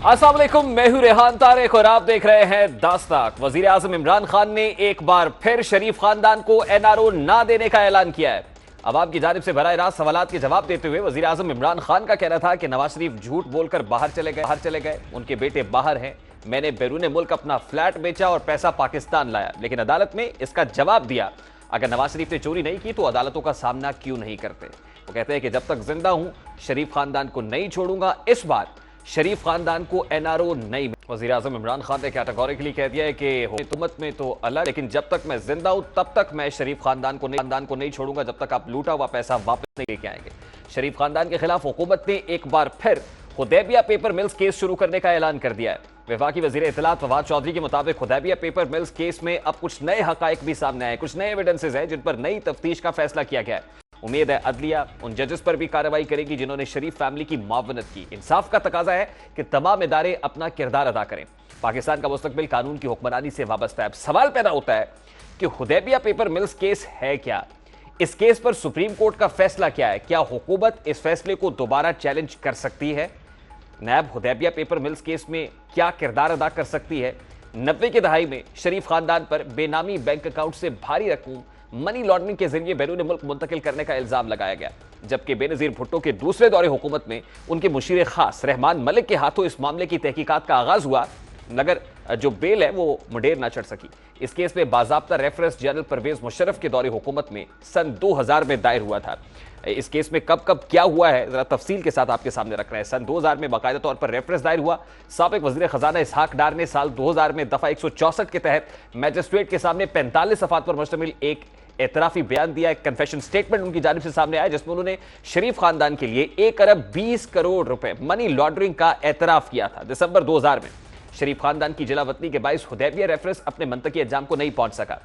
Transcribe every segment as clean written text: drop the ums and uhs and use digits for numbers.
अस्सलाम वालेकुम, मैं हूं रेहान तारिक और आप देख रहे हैं दास्ताक। वजीर आजम इमरान खान ने एक बार फिर शरीफ खानदान को एनआरओ ना देने का ऐलान किया है। अवाम की जानिब से बराह रास्त सवालात के जवाब देते हुए वजीर आजम इमरान खान का कहना था कि नवाज शरीफ झूठ बोलकर बाहर चले गए, उनके बेटे बाहर हैं, मैंने बैरून मुल्क अपना फ्लैट बेचा और पैसा पाकिस्तान लाया। लेकिन अदालत में इसका जवाब दिया, अगर नवाज शरीफ ने चोरी नहीं की तो अदालतों का सामना क्यों नहीं करते। वो कहते हैं कि जब तक जिंदा हूं शरीफ खानदान को नहीं छोड़ूंगा, इस बार शरीफ खानदान को एनआरओ नहीं। वजीर आजम इमरान खान ने कैटेगोरिकली कह दिया है कि हुकूमत में तो अलग, लेकिन जब तक मैं जिंदा हूं तब तक मैं शरीफ खानदान को नहीं छोड़ूंगा जब तक आप लूटा हुआ पैसा वापस नहीं लेके आएंगे। शरीफ खानदान के खिलाफ हुकूमत ने एक बार फिर हुदैबिया पेपर मिल्स केस शुरू करने का ऐलान कर दिया है। वफाकी वजीर इत्तलात फवाद चौधरी के मुताबिक हुदैबिया पेपर मिल्स केस में अब कुछ नए हकाइक भी सामने आए, कुछ नए एविडेंसेस हैं जिन पर नई तफ्तीश का फैसला किया गया है। उम्मीद है अदलिया उन जजेस पर भी कार्रवाई करेगी जिन्होंने शरीफ फैमिली की मावनत की। इंसाफ का तकाजा है कि तमाम इदारे अपना किरदार अदा करें। पाकिस्तान का मुस्तकबिल कानून की हुक्मरानी से वाबस्ता है। सवाल पैदा होता है कि हुदैबिया पेपर मिल्स केस है क्या, इस केस पर सुप्रीम कोर्ट का फैसला क्या है, क्या हुकूमत इस फैसले को दोबारा चैलेंज कर सकती है, नैब हुदैबिया पेपर मिल्स केस में क्या किरदार अदा कर सकती है। 90 की दहाई में शरीफ खानदान पर बेनामी बैंक अकाउंट से भारी रकम मनी लॉन्ड्रिंग के जरिए बैरून मुल्क मुंतकिल करने का इल्जाम लगाया गया, जबकि बेनजीर भुट्टो के दूसरे दौरे हुकूमत में उनके मुशीर खास रहमान मलिक के हाथों इस मामले की तहकीकात का आगाज हुआ, मगर जो बेल है वो मुडेर ना चढ़ सकी। इस केस में बाज़ाब्ता रेफरेंस जनरल परवेज मुशर्रफ के दौरे हुकूमत में सन 2000 में दायर हुआ था। इस केस में कब कब क्या हुआ है जरा तफसील के साथ आपके सामने रख रहे हैं। सन 2000 में बाकायदा तौर पर रेफरेंस दायर हुआ। साबिक वजीर खजाना इसहाक डार ने साल 2000 में दफा 164 के तहत मैजिस्ट्रेट के सामने 45 सफ़ात पर मुश्तमिल एक एतराफी बयान दिया, एक कन्फेशन स्टेटमेंट उनकी जानिब से सामने आया जिसमें उन्होंने शरीफ खानदान के लिए 1 अरब 20 करोड़ रुपए मनी लॉन्ड्रिंग का एतराफ किया था। दिसंबर 2000 में शरीफ खानदान की जलावतनी के बाइस हुदैबिया रेफरेंस अपने मंतकी अंजाम को नहीं पहुंच सका।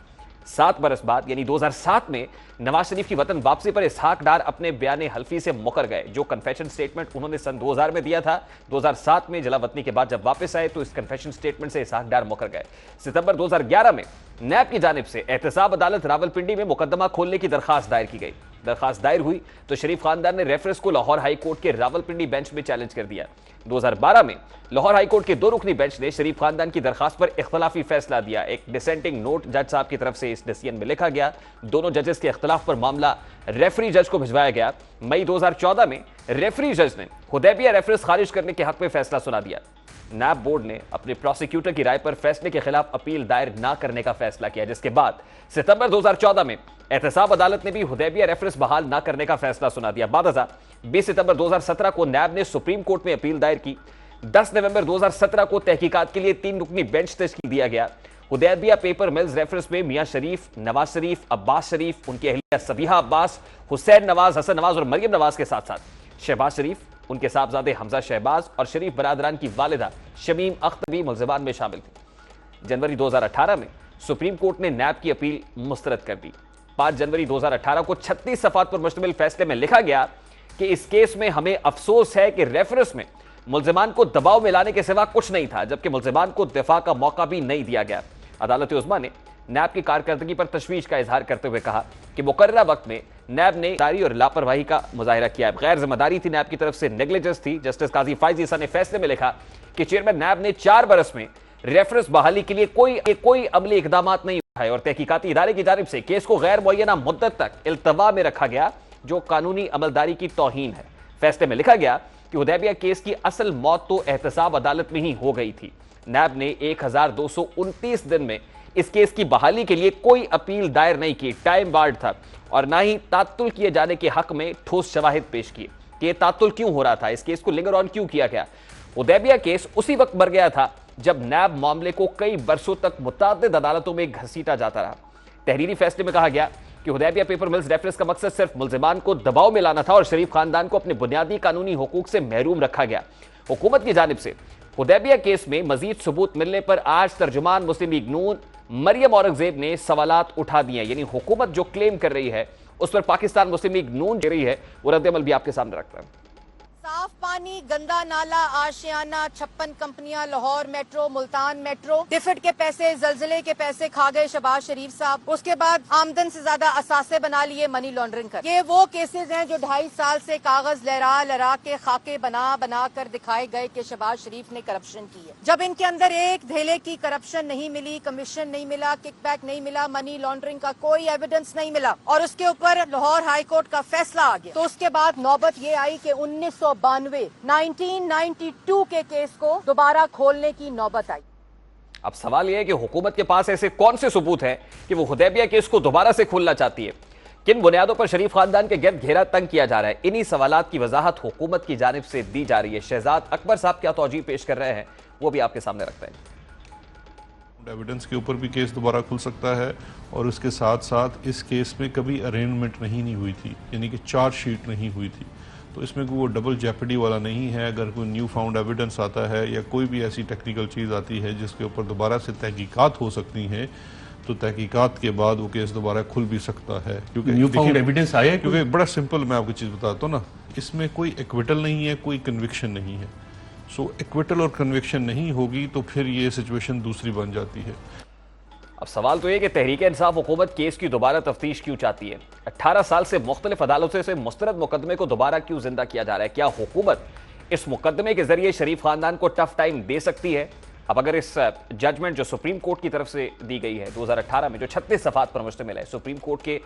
7 बरस बाद यानी 2007 में नवाज शरीफ की वतन वापसी पर इसहाक डार अपने बयान हल्फी से मुकर गए। जो कन्फेशन स्टेटमेंट उन्होंने सन 2000 में दिया था, 2007 में जलावतनी के बाद जब वापस आए तो इस कन्फेशन स्टेटमेंट से इसहाक डार मुकर गए। सितंबर 2011 में नैब की जानिब से एहतसाब अदालत रावलपिंडी में मुकदमा खोलने की दरखास्त दायर की गई। दरखास्त दायर हुई तो शरीफ खानदान ने रेफरेंस को लाहौर हाई कोर्ट के रावलपिंडी बेंच में चैलेंज कर दिया। 2012 में लाहौर हाई कोर्ट के 2 रुकनी बेंच ने शरीफ खानदान की दरखास्त पर इख्तलाफी फैसला दिया। एक डिसेंटिंग नोट जज साहब की तरफ से इस डिसीजन में लिखा गया। दोनों जजेस के इख्तलाफ पर मामला रेफरी जज को भिजवाया गया। मई 2014 में रेफरी जज ने हुदैबिया रेफरेंस खारिज करने के हक में फैसला सुना दिया। नैब बोर्ड ने अपने प्रोसिक्यूटर की राय पर फैसले के खिलाफ अपील दायर ना करने का फैसला किया, जिसके बाद सितंबर 2014 में एहतसाब अदालत ने भी हुदैबिया रेफरेंस बहाल ना करने का फैसला सुना दिया। बाद 20 सितंबर 2017 को नैब ने सुप्रीम कोर्ट में अपील दायर की। 10 नवंबर 2017 को तहकीकात के लिए 3 रुकनी बेंच तश्कील दिया गया। हुदैबिया पेपर मिल्स रेफरेंस में मियां शरीफ, नवाज शरीफ, अब्बास शरीफ, उनकी अहलिया सबीहा अब्बास, हुसैन नवाज, हसन नवाज और मरियम नवाज के साथ साथ शहबाज शरीफ, उनके साहबजादे हमजा शहबाज और शरीफ बरादरान की वालिदा शमीम अख्तर भी मुल्ज़िमान में शामिल थे। जनवरी 2018 में सुप्रीम कोर्ट ने नैब की अपील मुस्तरद कर दी। 5 जनवरी 2018 को 36 सफ़ात पर मुश्तमिल फैसले में लिखा गया कि इस केस में हमें अफसोस है कि रेफरेंस में मुल्ज़िमान को दबाव में लाने के सिवा कुछ नहीं था, जबकि मुल्ज़िमान को दिफा का मौका भी नहीं दिया गया। अदालत उज़्मा ने नैब की कारकर्दगी पर तशवीश का इजहार करते हुए कहा कि मुकर्ररा वक्त में नैब ने जिम्मेदारी और लापरवाही का मुजाहिरा किया है, गैर जिम्मेदारी थी, नैब की तरफ से नेग्लिजेंस थी। जस्टिस काजी फायज ईसा ने फैसले में लिखा कि चेयरमैन नैब ने 4 बरस में रेफरेंस बहाली के लिए कोई अमली इकदाम नहीं उठाए और तहकीकाती इदारे की जानिब से केस को गैर मुअय्यना मुद्दत तक इल्तवा में रखा गया, जो कानूनी अमलदारी की तौहीन है। फैसले में लिखा गया कि हुदैबिया केस की असल मौत तो एहतसाब अदालत में ही हो गई थी। नैब ने 1229 दिन में इस केस की बहाली के लिए कोई अपील दायर नहीं की, टाइम बार्ड था, और ना ही तात्तुल किए जाने के हक में ठोस शवाहिद पेश किए कि यह तात्तुल क्यों हो रहा था, इस केस को लिंगर ऑन क्यों किया गया। हुदैबिया केस उसी वक्त मर गया था जब नैब मामले को कई बरसों तक मुताद्दिद अदालतों में घसीटा जाता रहा। तहरीरी फैसले में कहा गया कि हुदैबिया पेपर मिल्स रेफरेंस का मकसद सिर्फ मुल्ज़िमान को दबाव में लाना था और शरीफ खानदान को अपने बुनियादी कानूनी हुकूक से महरूम रखा गया। हुकूमत की जानिब से हुदैबिया केस में मजीद सबूत मिलने पर आज तर्जुमान मुस्लिम लीग नून मरियम औरंगजेब ने सवालात उठा दिए, यानी हुकूमत जो क्लेम कर रही है उस पर पाकिस्तान मुस्लिम लीग नून दे रही है, वो रद्द अमल भी आपके सामने रख रहा है। साफ पानी, गंदा नाला, आशियाना, 56 कंपनियां, लाहौर मेट्रो, मुल्तान मेट्रो, डिफिड के पैसे, जलजिले के पैसे खा गए शहबाज शरीफ साहब। उसके बाद आमदन से ज्यादा असासे बना लिए मनी लॉन्ड्रिंग कर। ये वो केसेस हैं जो 2.5 साल से कागज लहरा के खाके बना कर दिखाए गए कि शहबाज शरीफ ने करप्शन की है। जब इनके अंदर एक धेले की करप्शन नहीं मिली, कमीशन नहीं मिला, किकबैक नहीं मिला, मनी लॉन्ड्रिंग का कोई एविडेंस नहीं मिला और उसके ऊपर लाहौर हाई कोर्ट का फैसला आ गया, तो उसके बाद नौबत ये आई कि 1992 के केस को दोबारा खोलने की नौबत आई। अब सवाल यह है कि हुकूमत के पास ऐसे कौन से सबूत हैं कि वो हुदैबिया केस को दोबारा से खोलना चाहती है? किन बुनियादों पर शरीफ खानदान के गिर्द घेरा तंग किया जा रहा है? इन्हीं सवालात की वजाहत हुकूमत की जानिब से दी जा रही है। शहजाद अकबर साहब क्या तौजीह पेश कर रहे हैं वो भी आपके सामने रखते हैं। एविडेंस के ऊपर भी केस दोबारा खुल सकता है और उसके साथ साथ इस केस में कभी अरेंजमेंट नहीं हुई थी, यानी कि चार्जशीट नहीं हुई थी, तो इसमें कोई वो डबल जेपडी वाला नहीं है। अगर कोई न्यू फाउंड एविडेंस आता है या कोई भी ऐसी टेक्निकल चीज़ आती है जिसके ऊपर दोबारा से तहकीकात हो सकती हैं, तो तहकीकात के बाद वो केस दोबारा खुल भी सकता है। क्योंकि न्यू फाउंड एविडेंस आया है, क्योंकि बड़ा सिंपल मैं आपको चीज़ बताता हूँ ना, इसमें कोई एक्विटल नहीं है, कोई कन्विक्शन नहीं है। सो एक्विटल और कन्विक्शन नहीं होगी तो फिर ये सिचुएशन दूसरी बन जाती है। अब सवाल तो ये कि तहरीक इंसाफ हुकूमत केस की दोबारा तफ्तीश क्यों चाहती है? 18 साल से मुख्तलिफ अदालतों से मुस्तरद मुकदमे को दोबारा क्यों जिंदा किया जा रहा है? क्या हुकूमत इस मुकदमे के जरिए शरीफ खानदान को टफ टाइम दे सकती है? अब अगर इस जजमेंट जो सुप्रीम कोर्ट की तरफ से दी गई है 2018 में, जो 36 सफ़ात पर मुश्तमिल है, सुप्रीम कोर्ट के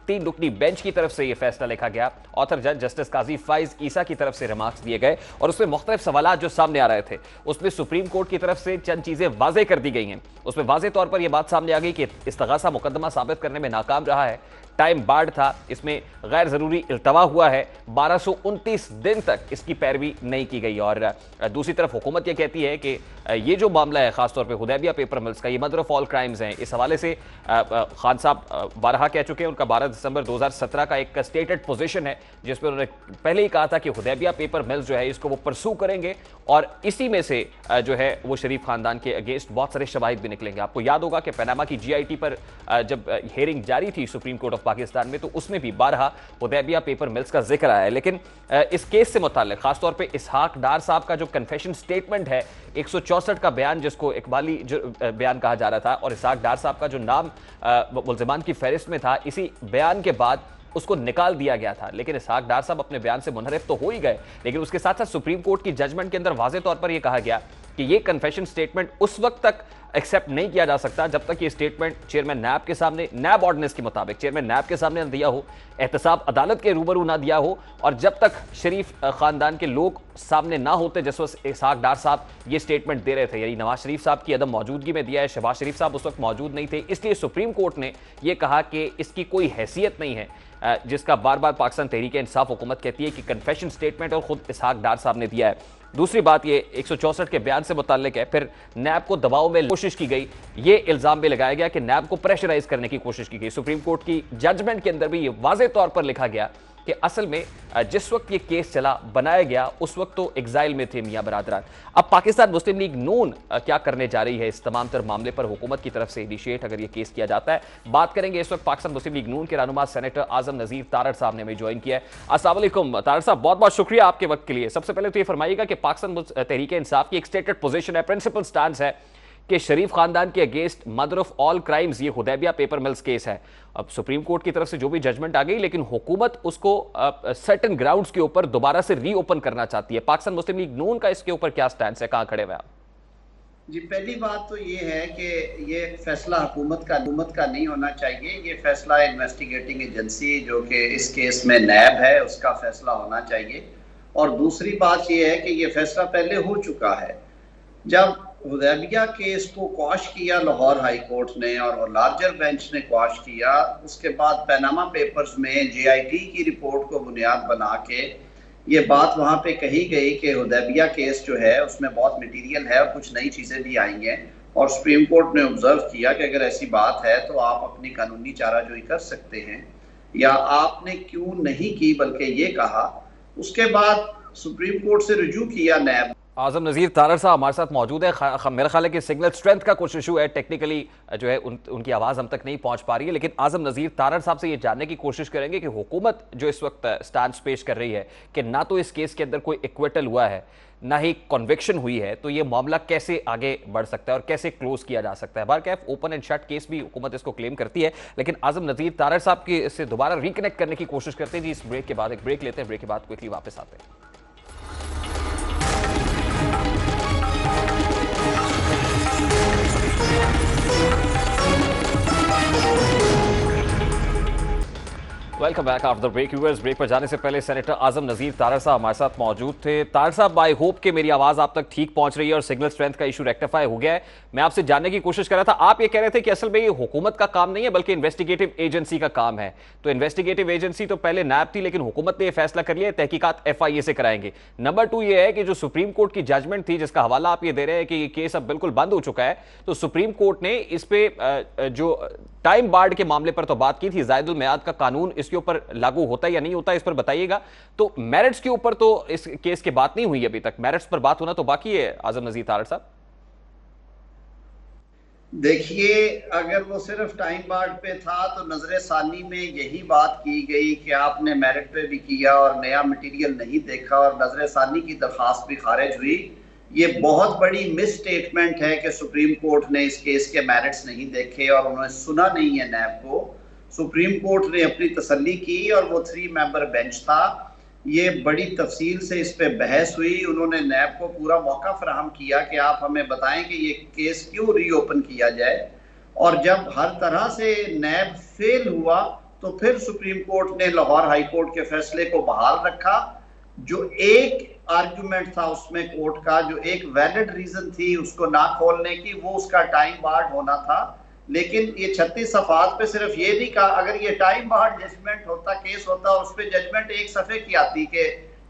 तीन रुकनी बेंच की तरफ से यह फैसला लिखा गया, ऑथर जज जस्टिस काजी फाइज ईसा की तरफ से रिमार्क्स दिए गए और उसमें मुख्तलिफ सवालात जो सामने आ रहे थे, उसमें सुप्रीम कोर्ट की तरफ से चंद चीजें वाजे कर दी गई हैं। उसमें वाजे तौर पर यह बात सामने आ गई कि इस्तगासा मुकदमा साबित करने में नाकाम रहा है, टाइम बार्ड था, इसमें गैर जरूरी इल्तवा हुआ है, 1229 दिन तक इसकी पैरवी नहीं की गई। और दूसरी तरफ हुकूमत यह कहती है कि ये जो मामला है खासतौर पे हुदैबिया पेपर मिल्स का, ये मदर ऑफ ऑल क्राइम्स हैं। इस हवाले से खान साहब बारहा कह चुके हैं, उनका 12 दिसंबर 2017 का एक स्टेटेड पोजीशन है जिसमें उन्होंने पहले ही कहा था कि हुदैबिया पेपर मिल्स जो है इसको वो परसू करेंगे और इसी में से जो है वो शरीफ खानदान के अगेंस्ट बहुत सारे शवाहिद भी निकलेंगे। आपको याद होगा कि पनामा की GIT पर जब हियरिंग जारी थी सुप्रीम कोर्ट ऑफ पाकिस्तान में, तो उसमें भी बारहा हुदैबिया पेपर मिल्स का जिक्र आया है। लेकिन इस केस से मुताल्लिक खासतौर पर इसहाक डार साहब का जो कन्फेशन स्टेटमेंट है, 164 का बयान जिसको इकबाली बयान कहा जा रहा था और इसहाक डार साहब का जो नाम मुल्ज़िमान की फहरिस्त में था, इसी बयान के बाद उसको निकाल दिया गया था। लेकिन इसहाक डार साहब अपने बयान से मुनहरिफ तो हो ही गए, लेकिन उसके साथ साथ सुप्रीम कोर्ट की जजमेंट के अंदर वाज़े तौर पर यह कहा गया कि यह कन्फेशन स्टेटमेंट उस वक्त तक एक्सेप्ट नहीं किया जा सकता जब तक ये स्टेटमेंट चेयरमैन नैब के सामने, नैब ऑर्डिनेंस के मुताबिक चेयरमैन नैब के सामने न दिया हो, एहतसाब अदालत के रूबरू ना दिया हो और जब तक शरीफ खानदान के लोग सामने ना होते, जिस वक्त इसहाक डार साहब ये स्टेटमेंट दे रहे थे, यानी नवाज शरीफ साहब की अदम मौजूदगी में दिया है, शहबाज शरीफ साहब उस वक्त मौजूद नहीं थे, इसलिए सुप्रीम कोर्ट ने यह कहा कि इसकी कोई हैसियत नहीं है, जिसका बार बार पाकिस्तान तहरीक इंसाफ हुकूमत कहती है कि कन्फेशन स्टेटमेंट और खुद इसहाक डार साहब ने दिया है। दूसरी बात ये 164 के बयान से मुताल्लिक है, फिर नैब को दबाव में कोशिश की गई, ये इल्जाम भी लगाया गया कि नैब को प्रेशराइज करने की कोशिश की गई। सुप्रीम कोर्ट की जजमेंट के अंदर भी ये वाज़े तौर पर लिखा गया कि असल में जिस वक्त ये केस चला, बनाया गया, उस वक्त तो एग्जाइल में थे मियां बरादरान। अब पाकिस्तान मुस्लिम लीग नून क्या करने जा रही है इस तमाम तर मामले पर हुकूमत की तरफ से इनिशिएट अगर ये केस किया जाता है, बात करेंगे। इस वक्त पाकिस्तान मुस्लिम लीग नून के रहनुमा सेनेटर आजम नजीर तारड़ साहब ने हमें ज्वाइन किया है। अस्सलाम वालेकुम तारड़ साहब, बहुत बहुत शुक्रिया आपके वक्त के लिए। सबसे पहले तो ये फरमाइएगा कि पाकिस्तान तहरीक इंसाफ की एक स्टेटेड पोजीशन है, प्रिंसिपल स्टैंड है कि शरीफ खानदान के against mother of all crimes ये हुदैबिया पेपर मिल्स केस है। अब सुप्रीम कोर्ट की तरफ से जो भी जजमेंट आ गई, लेकिन हुकूमत उसको सर्टेन ग्राउंड्स के ऊपर दोबारा से रीओपन करना चाहती है। पाकिस्तान मुस्लिम लीग नून का इसके ऊपर क्या स्टैंड है, कहां खड़े हुए आप? जी, पहली बात तो ये है कि ये फैसला हुकूमत का नहीं होना चाहिए। ये फैसला इन्वेस्टिगेटिंग एजेंसी जो कि इस केस में नैब है उसका फैसला होना चाहिए। और दूसरी बात ये है कि ये फैसला पहले हो चुका है। जब हुदैबिया केस को क्वाश किया लाहौर हाई कोर्ट ने और लार्जर बेंच ने क्वाश किया, उसके बाद पनामा पेपर्स में GIT की रिपोर्ट को बुनियाद बना के ये बात वहाँ पे कही गई कि हुदैबिया केस जो है उसमें बहुत मटीरियल है और कुछ नई चीज़ें भी आई हैं, और सुप्रीम कोर्ट ने ऑब्जर्व किया कि अगर ऐसी बात है तो आप अपनी कानूनी चाराजोई कर सकते हैं, या आपने क्यों नहीं की बल्कि ये कहा। उसके बाद सुप्रीम कोर्ट से रुजू किया नैब आजम नज़ीर तारड़ साहब हमारे साथ मौजूद है। मेरा ख्याल है कि सिग्नल स्ट्रेंथ का कुछ इशू है, टेक्निकली जो है उनकी आवाज़ हम तक नहीं पहुंच पा रही है। लेकिन आजम नज़ीर तारड़ साहब से ये जानने की कोशिश करेंगे कि हुकूमत जो इस वक्त स्टैंड पेश कर रही है कि ना तो इस केस के अंदर कोई एक्विटल हुआ है, ना ही कन्विक्शन हुई है, तो ये मामला कैसे आगे बढ़ सकता है और कैसे क्लोज किया जा सकता है। बारकैफ ओपन एंड शट केस भी हुकूमत इसको क्लेम करती है। लेकिन आजम नज़ीर तारड़ साहब की से दोबारा रिकनेक्ट करने की कोशिश करते हैं जी इस ब्रेक के बाद। एक ब्रेक लेते हैं, ब्रेक के बाद क्विकली वापस आते हैं। Welcome back after break viewers. Break पर जाने से पहले सेनेटर आजम नज़ीर तारड़ साहब हमारे साथ मौजूद थे। तारड़ साहब, आई होप कि मेरी आवाज़ आप तक ठीक पहुंच रही है और सिग्नल स्ट्रेंथ का इशू रेक्टिफाई हो गया है। मैं आपसे जानने की कोशिश कर रहा था, आप ये कह रहे थे कि असल में ये हुकूमत का काम नहीं है बल्कि इन्वेस्टिगेटिव एजेंसी का काम है। तो इन्वेस्टिगेटिव एजेंसी तो पहले नैब थी, लेकिन हुकूमत ने यह फैसला कर लिया तहकीकात FIA से कराएंगे। नंबर 2 ये है कि जो सुप्रीम कोर्ट की जजमेंट थी जिसका हवाला आप ये दे रहे हैं कि ये केस अब बिल्कुल बंद हो चुका है, तो सुप्रीम कोर्ट ने इस पे जो टाइम बार्ड के मामले पर तो बात की थी, जायदुल मियाद का कानून इसके ऊपर लागू होता है या नहीं होता इस पर बताइएगा। तो मेरिट्स के ऊपर तो इस केस की बात नहीं हुई अभी तक, मेरिट्स पर बात होना तो बाकी है। आजम नज़ीर तारड़ साहब, देखिए, अगर वो सिर्फ टाइम बार्ड पे था तो नजर सानी में यही बात की गई कि आपने मेरिट पे भी किया और नया मटेरियल नहीं देखा और नजर सानी की दरखास्त भी खारिज हुई। ये बहुत बड़ी मिस स्टेटमेंट है कि सुप्रीम कोर्ट ने इस केस के मेरिट्स नहीं देखे और उन्होंने सुना नहीं है नैब को। सुप्रीम कोर्ट ने अपनी तसल्ली की और वो 3 मेंबर बेंच था, ये बड़ी तफसील से इस पे बहस हुई। उन्होंने नैब को पूरा मौका फराहम किया कि आप हमें बताएं कि ये केस क्यों रीओपन किया जाए। और जब हर तरह से नैब फेल हुआ तो फिर सुप्रीम कोर्ट ने लाहौर हाई कोर्ट के फैसले को बहाल रखा। जो एक आर्गुमेंट था उसमें कोर्ट का, जो एक वैलिड रीजन थी उसको ना खोलने की, वो उसका टाइम बार्ड होना था। लेकिन ये 36 सफात पे सिर्फ ये नहीं कहा, अगर ये टाइम बार्ड जजमेंट होता, केस होता और उस पे जजमेंट एक सफे की आती कि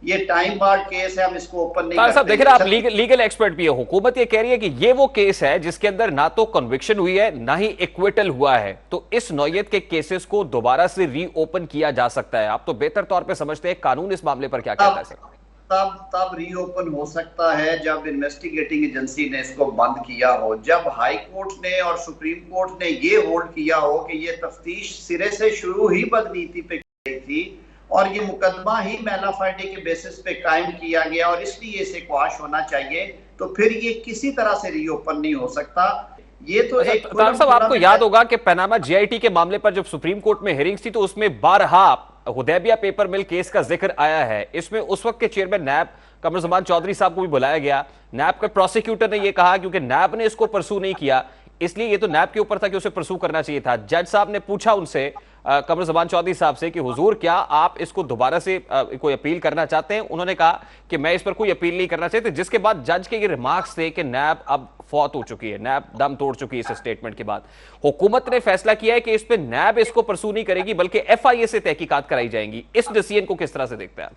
ये टाइम बार्ड केस है, हम इसको ओपन नहीं करते। साहब देखिए, आप लीगल एक्सपर्ट भी है। हुकूमत ये कह रही है कि ये वो केस है जिसके अंदर ना तो कन्विक्शन हुई है ना ही एक्विटल हुआ है, तो इस नौयत के केसेस को दोबारा से रीओपन किया जा सकता है। आप तो बेहतर तौर पे समझते हैं कानून इस मामले पर क्या कहता है सर? तब रीओपन हो सकता है जब इन्वेस्टिगेटिंग एजेंसी ने इसको बंद किया हो, जब हाई कोर्ट ने और सुप्रीम कोर्ट ने ये होल्ड किया हो कि ये तफ्तीश सिरे से शुरू ही बदनीति पे की गई थी और ये मुकदमा ही मैलाफाइडे के बेसिस पे कायम किया गया और इसलिए इसे क्वाश होना चाहिए, तो फिर ये किसी तरह से रीओपन नहीं हो सकता। ये तो एक साहब, आपको याद होगा कि पनामा GIT के मामले पर जब सुप्रीम कोर्ट में हियरिंग्स थी तो उसमें बारहा हुदैबिया पेपर मिल केस का जिक्र आया है। इसमें उस वक्त के चेयरमैन नैब कमरुज़्ज़मान चौधरी साहब को भी बुलाया गया। नैब के प्रोसिक्यूटर ने यह कहा क्योंकि नैब ने इसको परसू नहीं किया, इसलिए ये तो नैब के ऊपर था कि उसे परसू करना चाहिए था। जज साहब ने पूछा उनसे, कमरुज़्ज़मान चौधरी साहब से, कि हुजूर क्या आप इसको दोबारा से कोई अपील करना चाहते हैं? उन्होंने कहा कि मैं इस पर कोई अपील नहीं करना चाहते, जिसके बाद जज के ये रिमार्क्स थे कि नैब अब फौत हो चुकी है, नैब दम तोड़ चुकी है। इस स्टेटमेंट के बाद हुकूमत ने फैसला किया है कि इस पे नैब इसको परसू नहीं करेगी बल्कि FIA से तहकीकात कराई जाएंगी। इस डिसीजन को किस तरह से देखते हैं?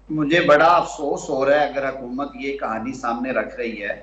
मुझे बड़ा अफसोस हो रहा है अगर हुकूमत ये कहानी सामने रख रही है।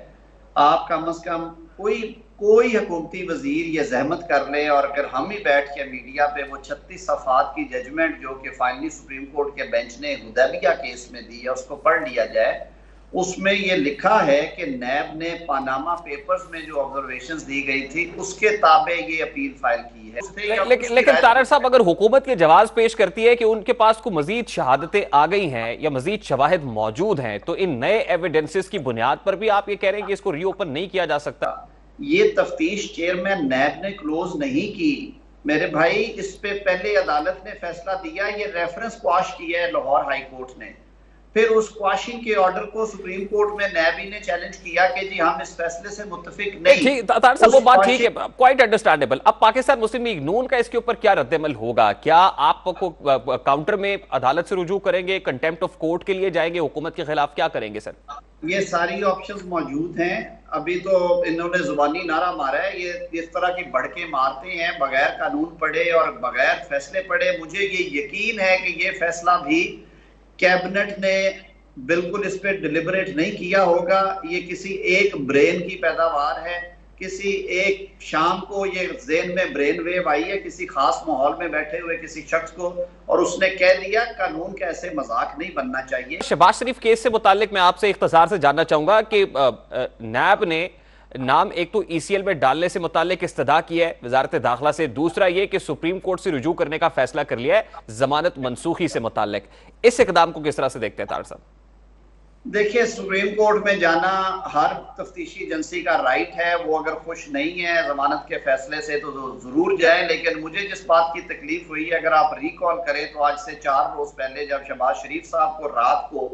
आप कम से कम कोई हुकूमती वजीर ये जहमत कर ले और अगर हम ही बैठ के मीडिया पे वो 36 सफात की जजमेंट जो कि फाइनली सुप्रीम कोर्ट के बेंच ने हुदैबिया केस में दी है उसको पढ़ लिया जाए। उसमें ये लिखा है कि नैब ने पानामा पेपर्स में जो ऑब्जर्वेशंस दी गई थी उसके ताबे ये अपील फाइल की है। लेकिन तारड़ साहब, अगर हुकूमत ये जवाब पेश करती है कि उनके पास को मजीद शहादतें आ गई हैं या मजीद शवाहिद मौजूद हैं, तो इन नए एविडेंसेस की बुनियाद पर भी आप ये कह रहे हैं कि इसको रीओपन नहीं किया जा सकता? ये तफ्तीश चेयरमैन नैब ने क्लोज नहीं की मेरे भाई। इस पे पहले अदालत ने फैसला दिया, ये रेफरेंस क्वाश किया है लाहौर हाई कोर्ट ने। फिर उस क्वाशिंग के ऑर्डर को सुप्रीम कोर्ट में नैबी ने चैलेंज किया कि जी हम इस फैसले से मुत्तफिक नहीं। तारड़ साहब, वो बात ठीक है, क्वाइट अंडरस्टैंडेबल। अब पाकिस्तान मुस्लिम लीग नून का इसके ऊपर क्या रद्देमल होगा? क्या आपको काउंटर में अदालत से रुजू करेंगे, कंटेम्प्ट ऑफ कोर्ट के लिए जाएंगे, हुकूमत के खिलाफ क्या करेंगे सर? ये सारी ऑप्शंस मौजूद हैं। अभी तो इन्होंने जुबानी नारा मारा है, ये इस तरह की भड़के मारते हैं बगैर कानून पढ़े और बगैर फैसले पढ़े। मुझे ये यकीन है कि ये फैसला भी कैबिनेट ने बिल्कुल इस पे डिलिबरेट नहीं किया होगा। ये किसी एक ब्रेन की पैदावार है किसी एक शाम को ये ज़हन में ब्रेन वेव आई है किसी खास माहौल में बैठे हुए किसी शख्स को, और उसने कह दिया कानून का ऐसे मजाक नहीं बनना चाहिए। शहबाज शरीफ केस से मुतालिक मैं आपसे इख्तिसार से जानना चाहूंगा कि नैब ने नाम एक तो ईसीएल में डालने से मुतालिक इस्तदा की है वजारत दाखिला से, दूसरा ये कि सुप्रीम कोर्ट से रुजू करने का फैसला कर लिया है जमानत मनसूखी से मुतालिक। इस इकदाम को किस तरह से देखते हैं तार साहब? देखिए, सुप्रीम कोर्ट में जाना हर तफ्तीशी एजेंसी का राइट है। वो अगर खुश नहीं है जमानत के फैसले से तो जरूर जाए, लेकिन मुझे जिस बात की तकलीफ हुई है, अगर आप रिकॉल करें तो आज से 4 रोज पहले जब शहबाज शरीफ साहब को रात को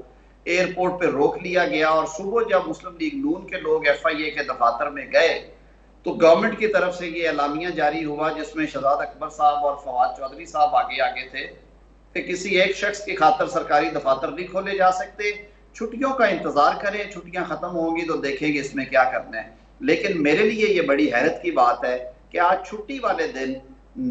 एयरपोर्ट पे रोक लिया गया और सुबह जब मुस्लिम लीग नून के लोग FIA के दफातर में गए तो गवर्नमेंट की तरफ से ये एलामिया जारी हुआ जिसमें शहजाद अकबर साहब और फवाद चौधरी साहब आगे आगे थे कि किसी एक शख्स की खातर सरकारी दफातर नहीं खोले जा सकते, छुट्टियों का इंतजार करें, छुट्टियां खत्म होंगी तो देखेंगे इसमें क्या करना है। लेकिन मेरे लिए ये बड़ी हैरत की बात है कि आज छुट्टी वाले दिन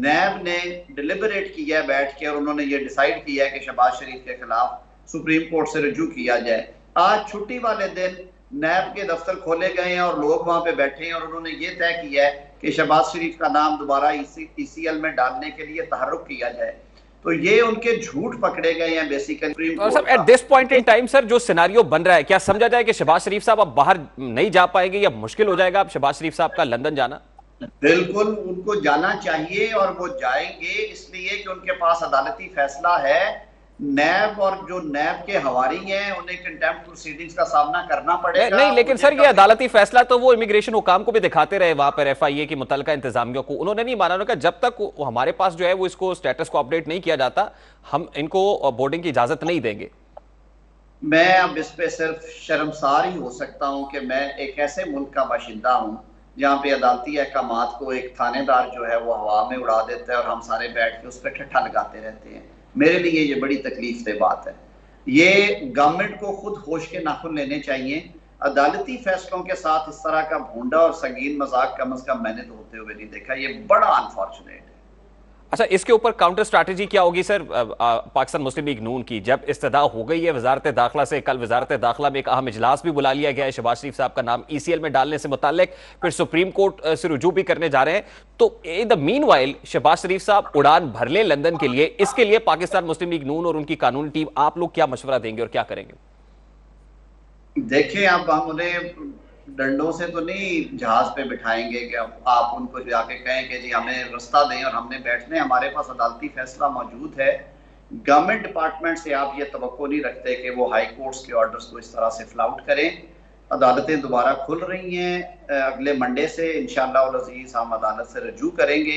नैब ने डिलिबरेट किया है बैठ के और उन्होंने ये डिसाइड किया है कि शहबाज शरीफ के खिलाफ सुप्रीम कोर्ट से रुजू किया जाए। आज छुट्टी वाले दिन नैब के दफ्तर खोले गए हैं और लोग वहां पे बैठे हैं और उन्होंने ये तय किया है कि शहबाज शरीफ का नाम दोबारा ECL में डालने के लिए तहर्रुक किया जाए। तो ये उनके झूठ पकड़े गए हैं बेसिकली। और sir at this point in time sir जो सिनारियो बन रहा है, क्या समझा जाए कि शहबाज शरीफ साहब अब बाहर नहीं जा पाएंगे या मुश्किल हो जाएगा अब शहबाज शरीफ साहब का लंदन जाना? बिल्कुल उनको जाना चाहिए और वो जाएंगे इसलिए कि उनके पास अदालती फैसला है। नैब और जो नैब के हवारी हैं उन्हें कंटेम्प्ट प्रोसीडिंग्स का सामना करना पड़ेगा। नहीं, लेकिन सर ये अदालती फैसला तो वो इमिग्रेशन हुकाम को भी दिखाते रहे वहां पर FIA की मुतल्लिका इंतजामिया को, उन्होंने नहीं माना। उन्होंने कहा जब तक हमारे पास जो है वो इसको स्टेटस को अपडेट नहीं किया जाता हम इनको बोर्डिंग की इजाजत नहीं देंगे। मैं अब इस पे सिर्फ शर्मसार ही हो सकता हूं कि मैं एक ऐसे मुल्क का बाशिंदा हूं जहां पे अदालती अहकामात को एक थानेदार जो है वो हवा में उड़ा देता है और हम सारे बैठ के उस पर ठट्ठा लगाते रहते हैं। मेरे लिए ये बड़ी तकलीफ से बात है। ये गवर्नमेंट को खुद होश के नाखुन लेने चाहिए। अदालती फैसलों के साथ इस तरह का भोंडा और संगीन मजाक कम अज कम मैंने तो होते हुए नहीं देखा। ये बड़ा अनफॉर्चुनेट है। अच्छा, इसके ऊपर काउंटर स्ट्रैटेजी क्या होगी सर पाकिस्तान मुस्लिम लीग नून की? जब इस्तदा हो गई है वजारत दाखिला से, कल वजारत दाखिला में एक अहम इजलास भी बुला लिया गया है शहबाज शरीफ साहब का नाम ECL में डालने से मुताल्लिक, फिर सुप्रीम कोर्ट से रुजू भी करने जा रहे हैं, तो in the meanwhile Shahbaz Sharif साहब उड़ान भर लें लंदन के लिए, इसके लिए पाकिस्तान मुस्लिम लीग नून और उनकी कानूनी टीम आप लोग क्या मशवरा देंगे और क्या करेंगे? देखिए, अब हम उन्हें डंडों से तो नहीं जहाज पे बिठाएंगे कि आप उनको जाके कहें कि जी हमें रास्ता दें और हमने बैठने। हमारे पास अदालती फैसला मौजूद है। गवर्नमेंट डिपार्टमेंट से आप ये तवक्को नहीं रखते कि वो हाई कोर्ट्स के ऑर्डर्स को इस तरह से फ्लाउट करें। अदालतें दोबारा खुल रही हैं, अगले मंडे से इंशाअल्लाह अज़ीज़ हम अदालत से रजू करेंगे।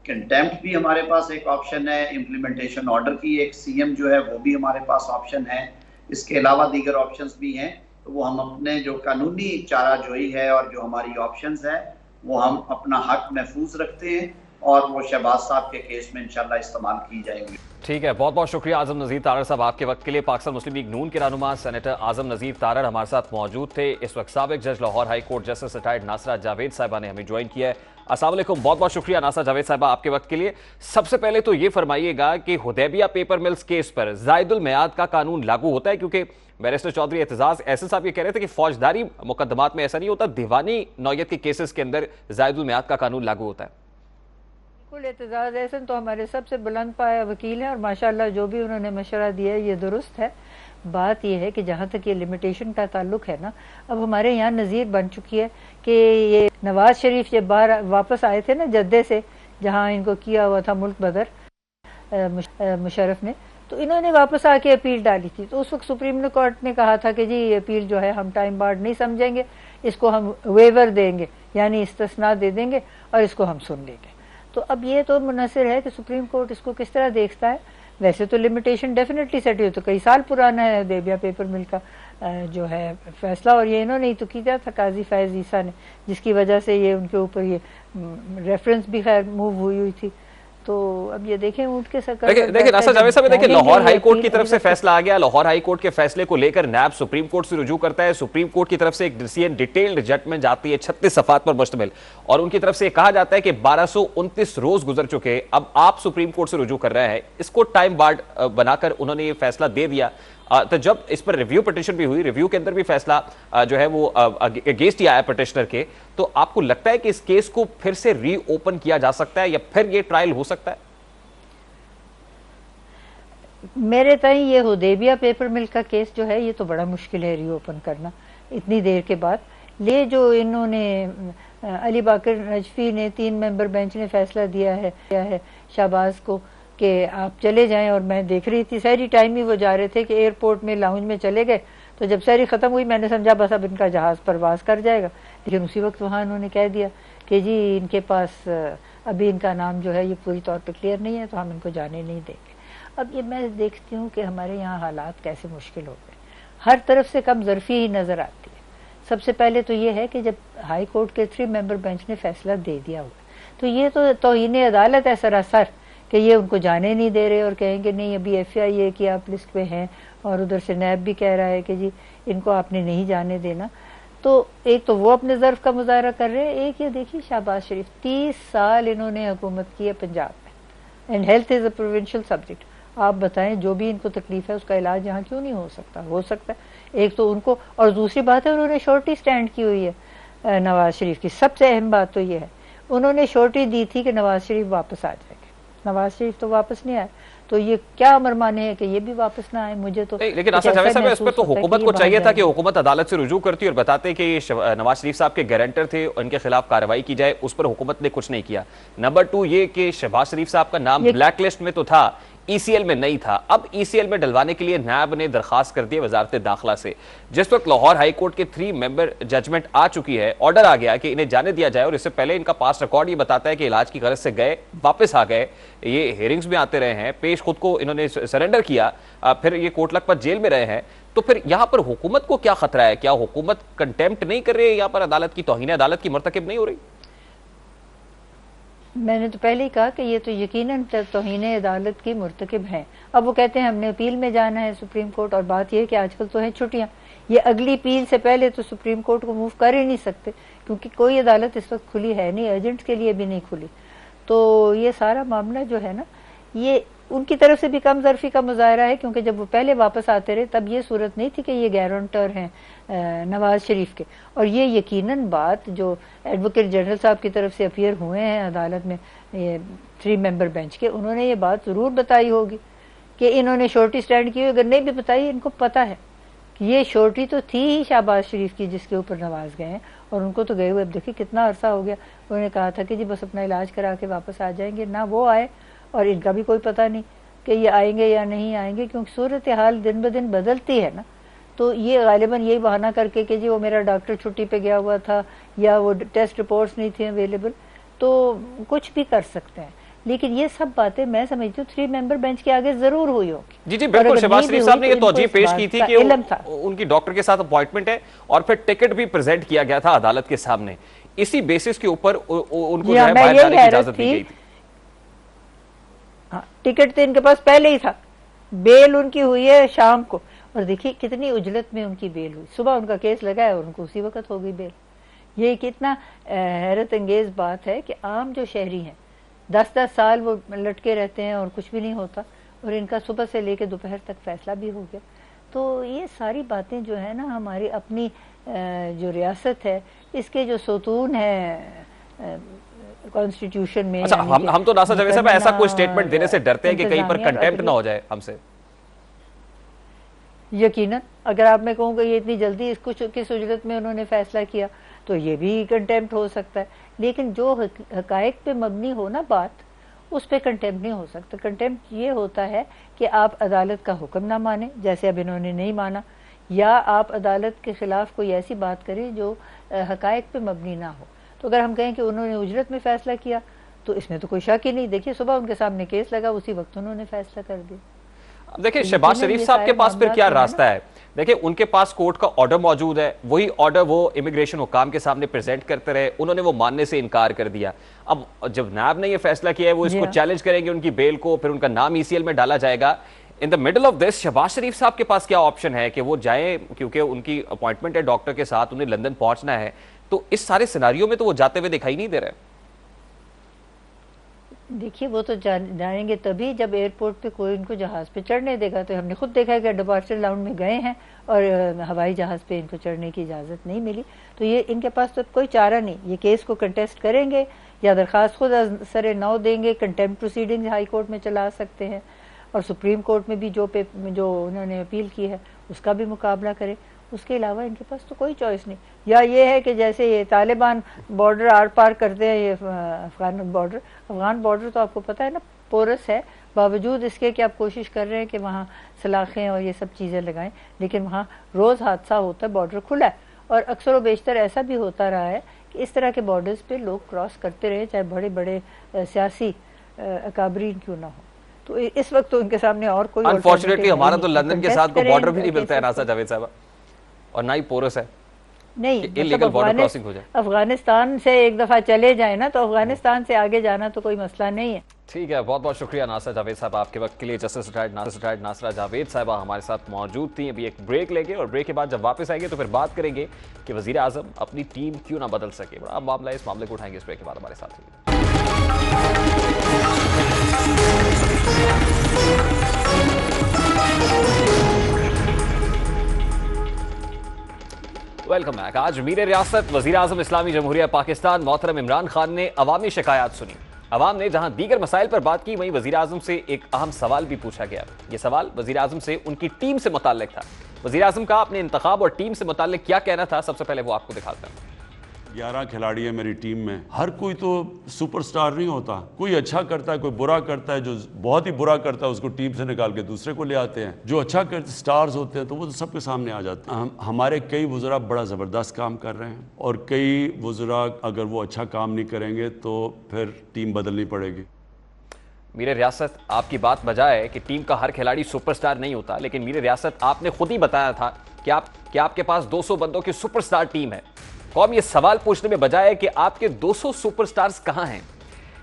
कंटेम्प्ट भी हमारे पास एक ऑप्शन है, इम्प्लीमेंटेशन ऑर्डर की एक CM जो है वो भी हमारे पास ऑप्शन है। इसके अलावा दीगर ऑप्शंस भी हैं। तो वो हम अपने जो कानूनी चारा जोई है और जो हमारी ऑप्शंस है वो हम अपना हक महफूज रखते हैं और वो शहबाज साहब के केस में इंशाल्लाह इस्तेमाल की जाएंगी। ठीक है, बहुत बहुत शुक्रिया आजम नज़ीर तारड़ साहब आपके वक्त के लिए। पाकिस्तान मुस्लिम लीग नून के रहनुमा सेनेटर आजम नज़ीर तारड़ हमारे साथ मौजूद थे। इस वक्त साबिक जज Lahore high court justice retired नासरा जावेद साहिबा ने हमें ज्वाइन किया है। अस्सलाम वालेकुम, बहुत बहुत शुक्रिया नासरा जावेद साहिबा आपके वक्त के लिए। सबसे पहले तो ये फरमाइएगा कि हुदैबिया पेपर मिल्स केस पर ज़ायदुल मियाद का कानून लागू होता है? क्योंकि बैरिस्टर चौधरी एतजाज एहसन साहब ये कह रहे थे कि फौजदारी मुकदमात में ऐसा नहीं होता, दीवानी नौयत के केसेस के अंदर ज़ायदुल मियाद का कानून लागू होता है। बिल्कुल, एतजाज एहसन तो हमारे सबसे बुलंद पाया वकील हैं और माशाल्लाह जो भी उन्होंने मशवरा दिया है ये दुरुस्त है। बात यह है कि जहाँ तक ये लिमिटेशन का ताल्लुक है ना, अब हमारे यहाँ नज़ीर बन चुकी है कि ये नवाज शरीफ जब बाहर वापस आए थे ना जद्दे से, जहाँ इनको किया हुआ था मुल्क बदर मुशर्रफ ने, तो इन्होंने वापस आके अपील डाली थी। तो उस वक्त सुप्रीम कोर्ट ने कहा था कि जी ये अपील जो है हम टाइम बार्ड नहीं समझेंगे, इसको हम वेवर देंगे यानी इस्तिस्ना दे देंगे और इसको हम सुन लेंगे। तो अब ये तो मुनसिर है कि सुप्रीम कोर्ट इसको किस तरह देखता है। वैसे तो लिमिटेशन डेफिनेटली सेट हुई, तो कई साल पुराना है हुदैबिया पेपर मिल का जो है फैसला, और ये इन्होंने ही तो किया था काजी फैज ईसा ने, जिसकी वजह से ये उनके ऊपर ये रेफरेंस भी खैर मूव हुई थी। तो अब ये देखें ऊंट के सकर। देखिए नासर जावेद साहब, देखिए लाहौर हाई कोर्ट की तरफ से फैसला आ गया। लाहौर हाई कोर्ट के फैसले को लेकर नैब सुप्रीम कोर्ट से रुजू करता है। सुप्रीम कोर्ट की तरफ से एक डिसीजन डिटेल्ड जजमेंट जाती है 36 सफ़ात पर मुश्तमिल, और उनकी तरफ से कहा जाता है कि 1229 रोज गुजर चुके, अब आप सुप्रीम कोर्ट से रुजू कर रहे हैं। इसको टाइम बार्ड बनाकर उन्होंने ये फैसला दे दिया। तो जब इस पर रिव्यू पिटिशन भी हुई, रिव्यू के अंदर भी फैसला जो है वो अगेंस्ट ही आया पिटिशनर के, तो आपको लगता है कि इस केस को फिर से रीओपन किया जा सकता है या फिर ये ट्रायल हो सकता है? मेरे ताई ये हुदैबिया पेपर मिल का केस जो है ये तो बड़ा मुश्किल है रीओपन करना इतनी देर के बाद। ये जो इन्होंने अली बाकर नजफी ने 3 मेंबर बेंच ने फैसला दिया है शाहबाज को कि आप चले जाएं, और मैं देख रही थी सहरी टाइम ही वो जा रहे थे कि एयरपोर्ट में लाउंज में चले गए, तो जब सहरी ख़त्म हुई मैंने समझा बस अब इनका जहाज़ परवास कर जाएगा, लेकिन उसी वक्त वहाँ उन्होंने कह दिया कि जी इनके पास अभी इनका नाम जो है ये पूरी तौर पर क्लियर नहीं है, तो हम इनको जाने नहीं देंगे। अब ये मैं देखती हूँ कि हमारे यहाँ हालात कैसे मुश्किल हो गए, हर तरफ से कम ज़रफ़ी ही नज़र आती है। सबसे पहले तो ये है कि जब हाई कोर्ट के 3 मेंबर बेंच ने फैसला दे दिया हुआ, तो ये तो तौहीन अदालत है सरासर कि ये उनको जाने नहीं दे रहे और कहेंगे नहीं अभी FIA की आप लिस्ट पे हैं, और उधर से नैब भी कह रहा है कि जी इनको आपने नहीं जाने देना। तो एक तो वो अपने ज़र्फ़ का मुजाहरा कर रहे हैं, एक ये देखिए शहबाज शरीफ 30 साल इन्होंने हुकूमत की है पंजाब में, and health is a provincial subject. आप बताएं जो भी इनको तकलीफ है उसका इलाज यहाँ क्यों नहीं हो सकता? हो सकता है। एक तो उनको, और दूसरी बात है उन्होंने श्योरिटी स्टैंड की हुई है नवाज शरीफ की। सबसे अहम बात तो ये है उन्होंने श्योरिटी दी थी कि नवाज शरीफ वापस आ जाएंगे, नवाज शरीफ तो वापस नहीं आए, तो ये क्या अमर माने है कि ये भी वापस ना आए? मुझे तो लेकिन आसिफ जावेद साहब इस पर तो हुकूमत को चाहिए था कि हुकूमत अदालत से रुजू करती और बताते कि नवाज शरीफ साहब के गारंटर थे, उनके खिलाफ कार्रवाई की जाए, उस पर हुकूमत ने कुछ नहीं किया। नंबर 2 ये कि शहबाज शरीफ साहब का नाम ब्लैक लिस्ट में तो था, ECL में नहीं था। अब ECL में डलवाने के लिए नैब ने दरखास्त कर दी वजारत दाखिला से। जिस वक्त लाहौर हाई कोर्ट के 3 मेंबर जजमेंट आ चुकी है, ऑर्डर आ गया कि इन्हें जाने दिया जाए, और इससे पहले इनका पास्ट रिकॉर्ड ये बताता है कि इलाज की गरज से गए, वापस आ गए, ये हियरिंग्स में आते रहे हैं, पेश खुद को इन्होंने सरेंडर किया, फिर ये कोर्ट लखपत जेल में रहे हैं। तो फिर यहाँ पर हुकूमत को क्या खतरा है? क्या हुकूमत कंटेम्प्ट नहीं कर रही है? यहाँ पर अदालत की तौहीन अदालत की मरतकब नहीं हो रही? मैंने तो पहले ही कहा कि ये तो यकीनन तौहीन अदालत की मुर्तकिब हैं। अब वो कहते हैं हमने अपील में जाना है सुप्रीम कोर्ट, और बात यह है कि आजकल तो है छुट्टियां, ये अगली अपील से पहले तो सुप्रीम कोर्ट को मूव कर ही नहीं सकते, क्योंकि कोई अदालत इस वक्त खुली है नहीं, एजेंट्स के लिए भी नहीं खुली। तो ये सारा मामला जो है ना, ये उनकी तरफ से भी कम ज़रफ़ी का मुजाहरा है, क्योंकि जब वो पहले वापस आते रहे तब ये सूरत नहीं थी कि ये गारंटर हैं नवाज शरीफ के। और ये यकीनन बात जो एडवोकेट जनरल साहब की तरफ से अपीयर हुए हैं अदालत में, ये 3 मेंबर बेंच के, उन्होंने ये बात ज़रूर बताई होगी कि इन्होंने श्योरिटी स्टैंड की। अगर नहीं भी बताई, इनको पता है कि ये श्योरिटी तो थी ही शहबाज शरीफ की जिसके ऊपर नवाज गए हैं, और उनको तो गए हुए अब देखिए कितना अरसा हो गया। उन्होंने कहा था कि जी बस अपना इलाज करा के वापस आ जाएंगे, ना वो आए और इनका भी कोई पता नहीं कि ये आएंगे या नहीं आएंगे, क्योंकि सूरत हाल दिन ब दिन बदलती है ना। तो ये गालिबन यही बहाना करके कि जी वो मेरा डॉक्टर छुट्टी पे गया हुआ था या वो टेस्ट रिपोर्ट्स नहीं थी अवेलेबल, तो कुछ भी कर सकते हैं। लेकिन ये सब बातें मैं समझती हूँ 3 मेंबर बेंच के आगे जरूर हुई होगी। जी जी बिल्कुल, शहबाज शरीफ साहब ने ये तौजीह पेश की थी कि उनकी डॉक्टर के साथ अपॉइंटमेंट है, और फिर टिकट भी प्रेजेंट किया गया था अदालत के सामने। इसी बेसिस के ऊपर उनको जो है बाहर जाने की इजाजत दी गई थी। टिकट तो इनके पास पहले ही था, बेल उनकी हुई है शाम को, और देखिए कितनी उजलत में उनकी बेल हुई। सुबह उनका केस लगा है और उनको उसी वक्त हो गई बेल। ये कितना हैरत अंगेज बात है कि आम जो शहरी हैं 10-10 साल वो लटके रहते हैं और कुछ भी नहीं होता, और इनका सुबह से लेकर दोपहर तक फैसला भी हो गया। तो ये सारी बातें जो है ना, हमारी अपनी जो रियासत है इसके जो सतून है कॉन्स्टिट्यूशन में। अच्छा, हम तो नासिर जावेद साहब ऐसा कोई स्टेटमेंट देने से डरते हैं कि कहीं पर कंटेम्प्ट ना हो जाए हमसे। यकीनन अगर आप मैं कहूँ कि ये इतनी जल्दी इसको किस उजरत में उन्होंने फैसला किया, तो ये भी कंटेम्प्ट हो सकता है। लेकिन जो हकायक पे मबनी हो ना बात, उस पर कंटेम्प्ट नहीं हो सकता। कंटेम्प्ट ये होता है कि आप अदालत का हुक्म ना माने, जैसे अब इन्होंने नहीं माना, या आप अदालत के खिलाफ कोई ऐसी बात करें जो हकायक पे मबनी ना हो। तो अगर हम कहें कि उन्होंने उजरत में फैसला किया, तो इसमें तो कोई शक ही नहीं। देखिए सुबह उनके सामने केस लगा, उसी वक्त उन्होंने फैसला कर दिया। अब देखिए शहबाज शरीफ साहब के पास फिर क्या रास्ता है? देखिए उनके पास कोर्ट का ऑर्डर मौजूद है, वही ऑर्डर वो इमिग्रेशन हुकाम के सामने प्रेजेंट करते रहे, उन्होंने वो मानने से इनकार कर दिया। अब जब नैब ने ये फैसला किया है, वो इसको चैलेंज करेंगे उनकी बेल को, फिर उनका नाम ECL में डाला जाएगा। In the middle of this Shahbaz Sharif साहब के पास क्या ऑप्शन है कि वो जाएं, क्योंकि उनकी अपॉइंटमेंट है डॉक्टर के साथ, उन्हें लंदन पहुंचना है। तो इस सारे सिनारियों में तो वो जाते हुए दिखाई नहीं दे रहे। देखिए वो तो जाएंगे तभी जब एयरपोर्ट पे कोई इनको जहाज़ पे चढ़ने देगा। तो हमने खुद देखा है कि डिपार्चर लाउंज में गए हैं और हवाई जहाज़ पे इनको चढ़ने की इजाज़त नहीं मिली। तो ये इनके पास तो कोई चारा नहीं, ये केस को कंटेस्ट करेंगे या दरख्वास्त खुद सरे नौ देंगे, कंटेम्प्ट प्रोसीडिंग हाई कोर्ट में चला सकते हैं और सुप्रीम कोर्ट में भी जो उन्होंने अपील की है उसका भी मुकाबला करें। उसके अलावा इनके पास तो कोई चॉइस नहीं। या ये है कि जैसे ये तालिबान बॉर्डर आर पार करते हैं, ये अफ़गान बॉर्डर तो आपको पता है ना पोरस है, बावजूद इसके कि आप कोशिश कर रहे हैं कि वहाँ सलाखें और ये सब चीज़ें लगाएं, लेकिन वहाँ रोज़ हादसा होता है, बॉर्डर खुला है। और अक्सर व बेशतर ऐसा भी होता रहा है कि इस तरह के बॉर्डर्स पे लोग क्रॉस करते रहे, चाहे बड़े बड़े सियासी अकाबरीन क्यों ना हो। तो इस वक्त तो उनके सामने और कोई अनफॉर्चुनेटली हमारा तो लंदन के साथ कोई बॉर्डर भी नहीं मिलता है नासा जावेद साहब, और ना ही पोरस है नहीं, इलीगल बॉर्डर क्रॉसिंग हो जाए। अफगानिस्तान से एक दफा चले जाए ना तो अफगानिस्तान से आगे जाना तो कोई मसला नहीं है। ठीक है, बहुत बहुत शुक्रिया नासरा जावेद साहब आपके वक्त के लिए। जस्टिस रिटायर्ड नासरा जावेद साहबा हमारे साथ मौजूद थी। अभी एक ब्रेक लेंगे और ब्रेक के बाद जब वापस आएंगे तो फिर बात करेंगे कि वजीर आजम अपनी टीम क्यों ना बदल सके। बड़ा मामला है, इस मामले को उठाएंगे इस ब्रेक के बाद। हमारे साथ वेलकम बैक। आज मीर रियासत वजीर आजम इस्लामी जमहूरिया पाकिस्तान मोहतरम इमरान खान ने अवामी शिकायत सुनी। अवाम ने जहां दीगर मसाइल पर बात की, वहीं वजीर आजम से एक अहम सवाल भी पूछा गया। यह सवाल वजीर आजम से उनकी टीम से मुताल्लिक था। वजीर आजम का अपने इंतखाब और टीम से मुताल्लिक क्या कहना था, सबसे पहले वो आपको दिखाते हैं। 11 खिलाड़ी है मेरी टीम में। हर कोई तो सुपरस्टार नहीं होता, कोई अच्छा करता है, कोई बुरा करता है। जो बहुत ही बुरा करता है उसको टीम से निकाल के दूसरे को ले आते हैं। जो अच्छा करते स्टार्स होते हैं तो वो तो सबके सामने आ जाते हैं। हमारे कई वज़रा बड़ा ज़बरदस्त काम कर रहे हैं और कई वज़रा अगर वो अच्छा काम नहीं करेंगे तो फिर टीम बदलनी पड़ेगी। मीर रियासत, आपकी बात बजाय कि टीम का हर खिलाड़ी सुपरस्टार नहीं होता, लेकिन मीर रियासत आपने खुद ही बताया था कि आपके पास 200 बंदों की सुपरस्टार टीम है। कौम ये सवाल पूछने में बजाय कि आपके 200 सुपरस्टार्स कहां हैं।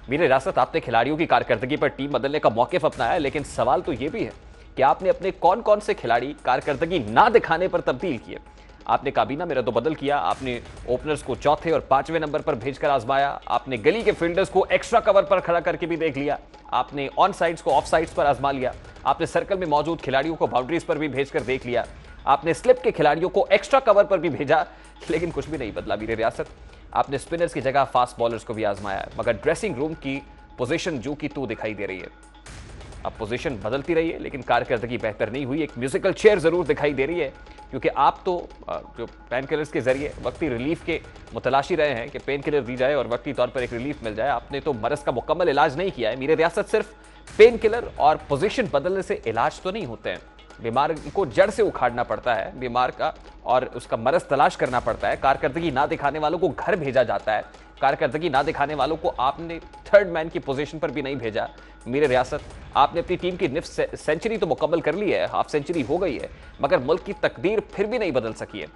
मीर रियासत, आपने खिलाड़ियों की कारकर्दगी पर टीम बदलने का मौक़िफ़ अपनाया, लेकिन सवाल तो ये भी है कि आपने अपने कौन कौन से खिलाड़ी कारकर्दगी ना दिखाने पर तब्दील किए। आपने काबीना में रद्दबदल किया, आपने ओपनर्स को चौथे और 5वें नंबर पर भेजकर आजमाया, आपने गली के फील्डर्स को एक्स्ट्रा कवर पर खड़ा करके भी देख लिया, आपने ऑन साइड्स को ऑफ साइड्स पर आजमा लिया, आपने सर्कल में मौजूद खिलाड़ियों को बाउंड्रीज पर भी भेजकर देख लिया, आपने स्लिप के खिलाड़ियों को एक्स्ट्रा कवर पर भी भेजा, लेकिन कुछ भी नहीं बदला। मीर रियासत, आपने स्पिनर्स की जगह फास्ट बॉलर्स को भी आजमाया, मगर ड्रेसिंग रूम की पोजीशन जो की तू दिखाई दे रही है। अब पोजीशन बदलती रही है लेकिन कारकर्दगी बेहतर नहीं हुई। एक म्यूजिकल चेयर जरूर दिखाई दे रही है, क्योंकि आप तो जो पेन किलर्स के जरिए वक्ती रिलीफ के मुतलाशी रहे हैं कि पेन किलर दी जाए और वक्ती तौर पर एक रिलीफ मिल जाए। आपने तो मरज का मुकम्मल इलाज नहीं किया है। मीर रियासत, सिर्फ पेन किलर और पोजीशन बदलने से इलाज तो नहीं होते हैं। बीमार को जड़ से उखाड़ना पड़ता है, बीमार का और उसका मरज तलाश करना पड़ता है। कारकर्दगी ना दिखाने वालों को घर भेजा जाता है। कारकर्दगी ना दिखाने वालों को आपने थर्ड मैन की पोजीशन पर भी नहीं भेजा। मीर रियासत, आपने अपनी टीम की निफ्स सेंचुरी तो मुकम्मल कर ली है, हाफ सेंचुरी हो गई है, मगर मुल्क की तकदीर फिर भी नहीं बदल सकी है।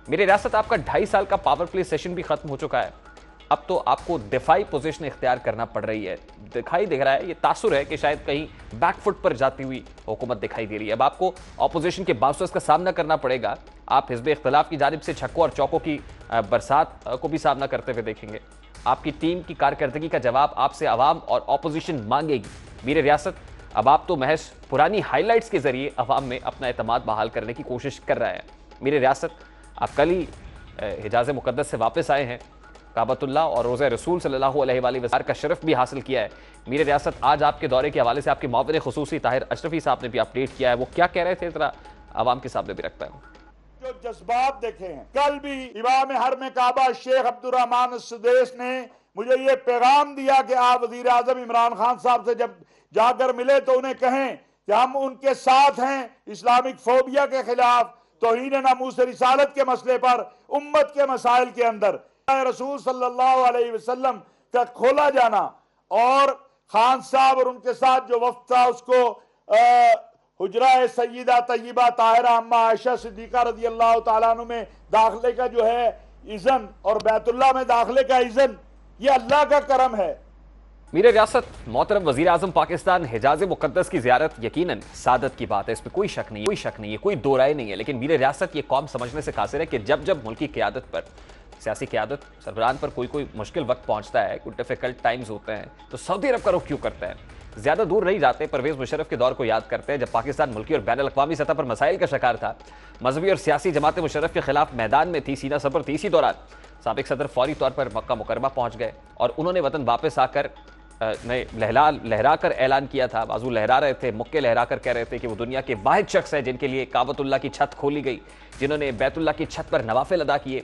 मीर रियासत, आपका 2.5 साल का पावर प्ले सेशन भी खत्म हो चुका है। अब तो आपको दिफाई पोजीशन इख्तियार करना पड़ रही है। दिखाई दे रहा है, ये तासुर है कि शायद कहीं बैकफुट पर जाती हुई हुकूमत दिखाई दे रही है। अब आपको ऑपोजिशन के बाउंसर्स का सामना करना पड़ेगा। आप हिज़्ब इख्तिलाफ की जानिब से छक्कों और चौकों की बरसात को भी सामना करते हुए देखेंगे। आपकी टीम की कारकर्दगी का जवाब आपसे अवाम और ऑपोजिशन मांगेगी। मीर रियासत, अब आप तो महज पुरानी हाईलाइट्स के जरिए अवाम में अपना एतमाद बहाल करने की कोशिश कर रहे हैं। मीर रियासत, आप कल ही हिजाज़ मुक़द्दस से वापस आए हैं, काबतुल्लाह और रोज़े रसूल सल्लल्लाहु अलैहि वसल्लम का शरफ भी हासिल किया है। मीर रियासत, आज आपके दौरे के हवाले से आपके मुआविन खुसूसी ताहिर अशरफी साहब ने भी अपडेट किया है। वो क्या कह रहे थे, जरा आवाम के सामने भी रखता है। जो जज्बात देखे हैं, कल भी इमाम हरम काबा शेख अब्दुर्रहमान सुदेश ने मुझे ये पैगाम दिया कि आप वजीर आजम इमरान खान साहब से जब जाकर मिले तो उन्हें कहें कि हम उनके साथ हैं इस्लामिक फोबिया के खिलाफ, तौहीन नामूस रिसालत के मसले पर, उम्मत के मसाइल के अंदर रसूल सल्लल्लाहु अलैहि वसल्लम का खोला जाना और खान साहब और उनके साथ जो वफ्द था उसको हुजरा सय्यदा तय्यबा ताहिरा अम्मा आयशा सिद्दीका रज़ी अल्लाह तआला अन्हा में दाखिले का जो है इज़न और बैतुल्लाह में दाखिले का इज़न, ये अल्लाह का करम है। मीर रियासत, मोहतरम वज़ीर आज़म पाकिस्तान हिजाज़ मुक़द्दस की ज़ियारत यकीनन सादत की बात है, इस पर कोई शक नहीं है, कोई दो राय नहीं है। लेकिन मीर रियासत, ये कौम समझने से कासिर है कि जब जब मुल्क की क़यादत पर सियासी क़यादत सरबराहान पर कोई मुश्किल वक्त पहुंचता है, कोई डिफिकल्ट टाइम्स होते हैं तो सऊदी अरब का रुख क्यों करता है? ज़्यादा दूर नहीं जाते, परवेज़ मुशर्रफ के दौर को याद करते हैं जब पाकिस्तान मुल्की और बैन अल-अक़वामी सतह पर मसाइल का शिकार था, मजहबी और सियासी जमात मुशर्रफ के खिलाफ मैदान में थी, सीना सबर थी। इसी दौरान साबिक सदर फौरी तौर पर मक्का मुकरमा पहुंच गए और उन्होंने वतन वापस आकर लहरा कर ऐलान किया था, बाजू लहरा रहे थे, मुक्के लहरा कर कह रहे थे कि वो दुनिया के वाहिद शख्स हैं जिनके लिए काबतुल्लाह की छत खोली गई, जिन्होंने बैतुल्लाह की छत पर नवाफिल अदा किए।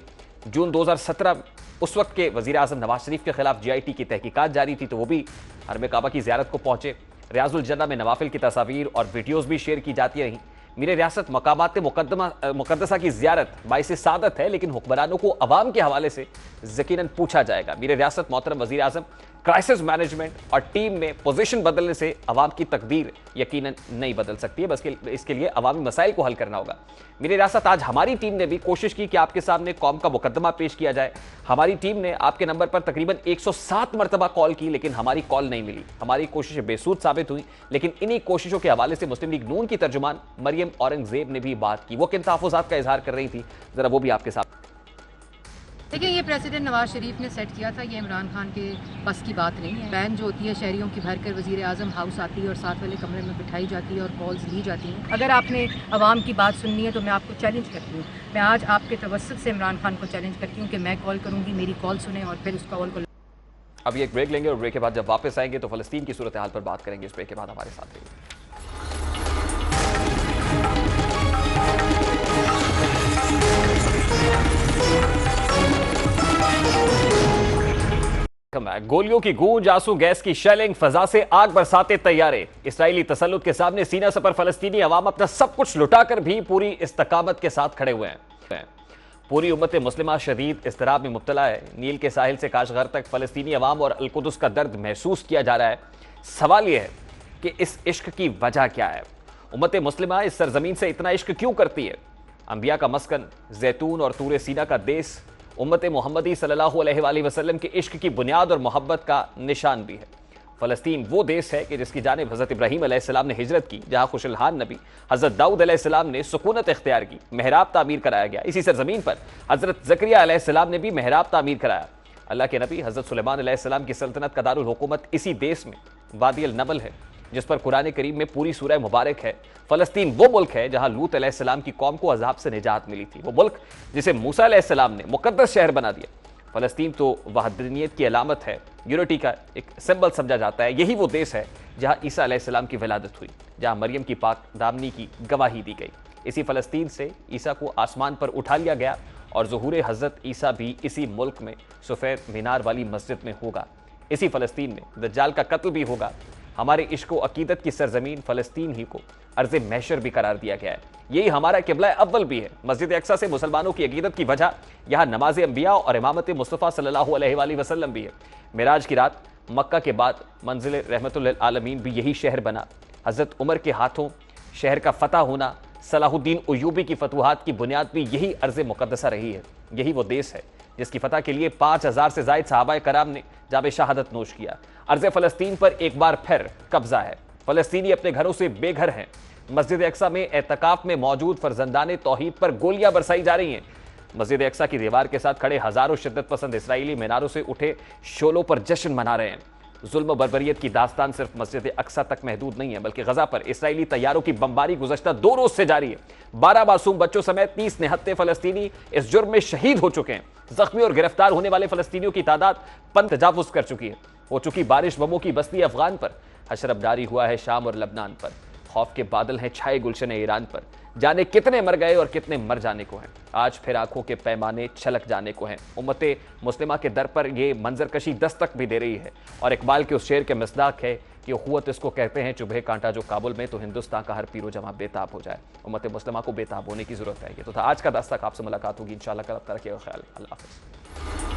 जून 2017 उस वक्त के वज़ीर आज़म नवाज शरीफ के खिलाफ GIT की तहकीकात जारी थी, तो वो भी हरम काबा की ज़ियारत को पहुंचे। रियाजुल जन्ना में नवाफिल की तस्वीर और वीडियोज़ भी शेयर की जाती रहीं। मीर रियासत मकामात मुक़द्दसा की ज़ियारत बाइसे सादत है, लेकिन हुक्मरानों को अवाम के हवाले से यकीनन पूछा जाएगा। मीर रियासत मोहतरम वज़ीर आज़म, क्राइसिस मैनेजमेंट और टीम में पोजीशन बदलने से अवाम की तकदीर यकीनन नहीं बदल सकती है, बस इसके लिए अवामी मसाइल को हल करना होगा। मेरी रियासत, आज हमारी टीम ने भी कोशिश की कि आपके सामने कौम का मुकदमा पेश किया जाए। हमारी टीम ने आपके नंबर पर तकरीबन 107 मरतबा कॉल की, लेकिन हमारी कॉल नहीं मिली। हमारी कोशिशें बेसूद साबित हुई, लेकिन इन्हीं कोशिशों के हवाले से मुस्लिम लीग नून की तर्जुमान मरियम औरंगजेब ने भी बात की। वो किन तहफ़्फ़ुज़ात का इजहार कर रही थी, जरा वो भी आपके साथ। देखिए, ये प्रेसिडेंट नवाज शरीफ ने सेट किया था, ये इमरान खान के बस की बात नहीं है। बैन जो होती है शहरियों की भर कर वज़ीर आज़म हाउस आती है और साथ वाले कमरे में बिठाई जाती है और कॉल्स ली जाती हैं। अगर आपने अवाम की बात सुननी है तो मैं आपको चैलेंज करती हूँ, मैं आज आपके तवस्सुत से इमरान खान को चैलेंज करती हूँ कि मैं कॉल करूँगी, मेरी कॉल सुने और फिर उस कॉल को। अभी एक ब्रेक लेंगे और ब्रेक के बाद जब वापस आएंगे तो फ़लस्तीन की सूरत हाल पर बात करेंगे। इस ब्रेक के बाद हमारे साथ रहिए। गोलियों की गूंज, आंसू गैस की शेलिंग, फजा से आग बरसाते तैयारे। इसराइली तसल्लुत के सामने सीना सपर फलस्तीनी अवाम अपना सब कुछ लुटाकर भी पूरी इस्तकामत के साथ खड़े हुए हैं। पूरी उम्मत मुस्लिमा शदीद इस्तराब में मुब्तला है। नील के साहिल से काशगर तक फलस्तीनी अवाम और अलकुदस का दर्द महसूस किया जा रहा है। सवाल यह है कि इस इश्क की वजह क्या है? उम्मत मुस्लिमा इस सरजमीन से इतना इश्क क्यों करती है? अंबिया का मस्कन, जैतून और तूर सीना का देश उम्मत मोहम्मदी सल्लल्लाहु अलैहि वसल्लम के इश्क की बुनियाद और मोहब्बत का निशान भी है। फ़लस्तीन वो देश है कि जिसकी जानिब हज़रत इब्राहीम अलैहिस्सलाम ने हिजरत की, जहाँ खुशलहान नबी हज़रत दाऊद अलैहिस्सलाम ने सुकूनत इख्तियार की, महराब तामीर कराया गया। इसी सरजमीन पर हज़रत ज़करिया अलैहिस्सलाम ने भी महराब तामीर कराया। अल्लाह के नबी हज़रत सुलेमान अलैहिस्सलाम की सल्तनत का दारुल हुकूमत इसी देश में वादी अल नबल है, जिस पर कुरान करीम में पूरी सूरह मुबारक है। फ़लस्तीन वो मुल्क है जहाँ लूत अलैहिस्सलाम की कौम को अजाब से निजात मिली थी, वो मुल्क जिसे मूसा अलैहिस्सलाम ने मुकद्दस शहर बना दिया। फ़लस्तीन तो वहदनियत की अलामत है, यूनिटी का एक सिंबल समझा जाता है। यही वो देश है जहाँ ईसा अलैहिस्सलाम की विलादत हुई, जहाँ मरियम की पाक दामनी की गवाही दी गई। इसी फ़लस्तीन से ईसा को आसमान पर उठा लिया गया और ज़ुहूर हज़रत ईसा भी इसी मुल्क में सफ़ेद मीनार वाली मस्जिद में होगा। इसी फ़लस्तीन में दज्जाल का कत्ल भी होगा। हमारे इश्क व अकीदत की सरजमीन फ़लस्तीन ही को अर्ज़ महशर भी करार दिया गया है। यही हमारा किबला अव्वल भी है। मस्जिद अक्सा से मुसलमानों की अकीदत की वजह यहाँ नमाज अंबिया और इमामत मुस्तफ़ा सल्लल्लाहु अलैहि वसल्लम भी है। मिराज की रात मक्का के बाद मंजिल रहमतुल आलमीन भी यही शहर बना। हज़रत उमर के हाथों शहर का फ़तह होना, सलाहुद्दीन अय्यूबी की फतूहात की बुनियाद भी यही अर्ज़ मुक़द्दसा रही है। यही वो देश है जिसकी फतह के लिए 5000 से ज़ायद सहाबाए कराम ने जाबे शहादत नोश किया। अर्ज़ फ़लस्तीन पर एक बार फिर कब्जा है। फ़लस्तीनी अपने घरों से बेघर हैं। मस्जिद अक्सा में एतकाफ में मौजूद फरजंदाने तौहीद पर गोलियां बरसाई जा रही हैं। मस्जिद अक्सा की दीवार के साथ खड़े हज़ारों शिद्दत पसंद इसराइली मीनारों से उठे शोलों पर जश्न मना रहे हैं। जुल्म बर्बरियत की दास्तान सिर्फ मस्जिद अक्सा तक महदूद नहीं है, बल्कि गजा पर इसराइली तैयारों की बमबारी गुज़श्ता 2 रोज से जारी है। 12 मासूम बच्चों समेत 30 निहत्ते फ़लस्तीनी इस जुर्म में शहीद हो चुके हैं। जख्मी और गिरफ्तार होने वाले फ़लस्तीनियों की तादाद तजावुज़ कर चुकी है। हो चुकी बारिश बमों की बस्ती अफगान पर, हशरबदारी हुआ है शाम और लबनान पर, खौफ के बादल हैं छाए गुलशन ईरान पर। जाने कितने मर गए और कितने मर जाने को हैं। आज फिर आंखों के पैमाने छलक जाने को हैं। उम्मते मुस्लिमा के दर पर ये मंजरकशी दस्तक भी दे रही है और इकबाल के उस शेर के मिसदाक है कि अखुवत इसको कहते हैं, चुभे कांटा जो काबुल में तो हिंदुस्तान का हर पीरो जमा बेताब हो जाए। उम्मत मुस्लिमा को बेताब होने की जरूरत है। ये तो था आज का दस्तक। आपसे मुलाकात होगी इंशाअल्लाह कल। तक ख्याल। अल्लाह हाफ़िज़।